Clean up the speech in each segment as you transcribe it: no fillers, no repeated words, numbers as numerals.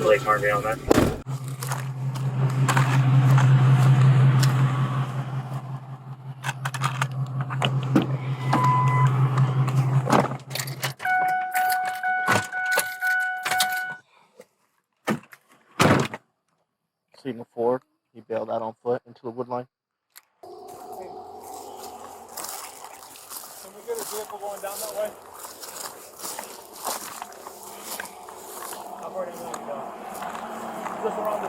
Lake Marvin on that. Seen before, he bailed out on foot into the wood line. Can we get a vehicle going down that way? I've already moved down. Just around the...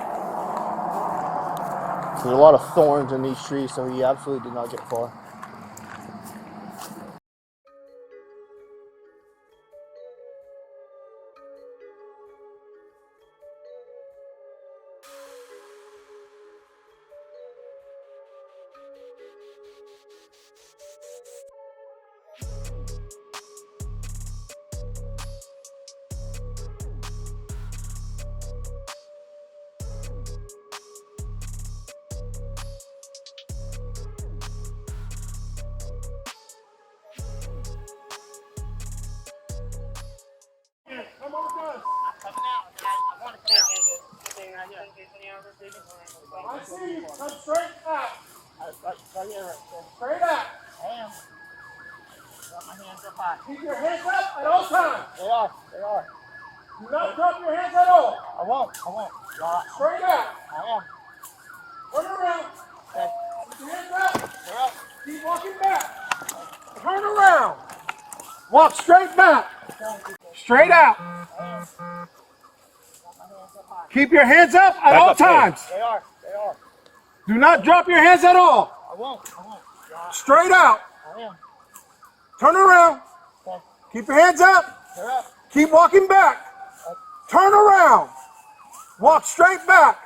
There's a lot of thorns in these trees, so he absolutely did not get far. Come on, guys. Coming out. I want to come out. I see you. Come straight out. Straight out. I am. Got my hands up high. Keep your hands up at all times. They are. They are. Do not drop your hands at all. I won't. I won't. Straight out. I am. Turn around. Okay. Keep your hands up. They're up. Keep walking back. Turn around. Walk straight back. Straight out. Keep your hands up at all times. They are. They are. Do not drop your hands at all. I won't. I won't. Straight out. I am. Turn around. Okay. Keep your hands up. They're up. Keep walking back. Turn around. Walk straight back.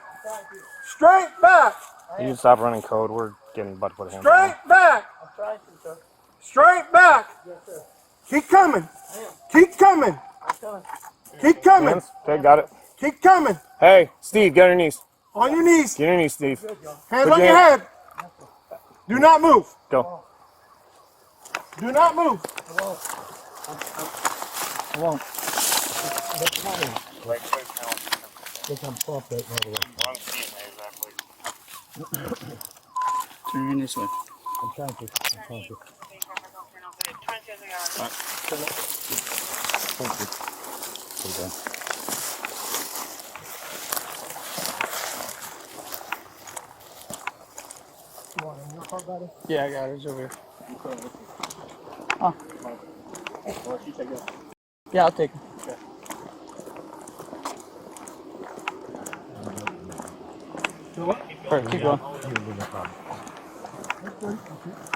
Straight back. You can stop running code. We're getting butt with him. Straight back. I'm trying to, sir. Straight back. Yes, sir. Keep coming. Keep coming. I'm coming. Keep coming. Hands. Okay, got it. Keep coming. Hey, Steve, get on your knees. On your knees. Get on your knees, Steve. Hands Put on your your head. Do not move. Go. Do not move. I won't. Lake Marvin. I'm pumped right now. I'm seeing that exactly. Turn this way. I'm trying to. Thank you. You want it in your car, buddy? Yeah, I got it. It's over here. Huh? Yeah, I'll take it. Perfect. Keep going.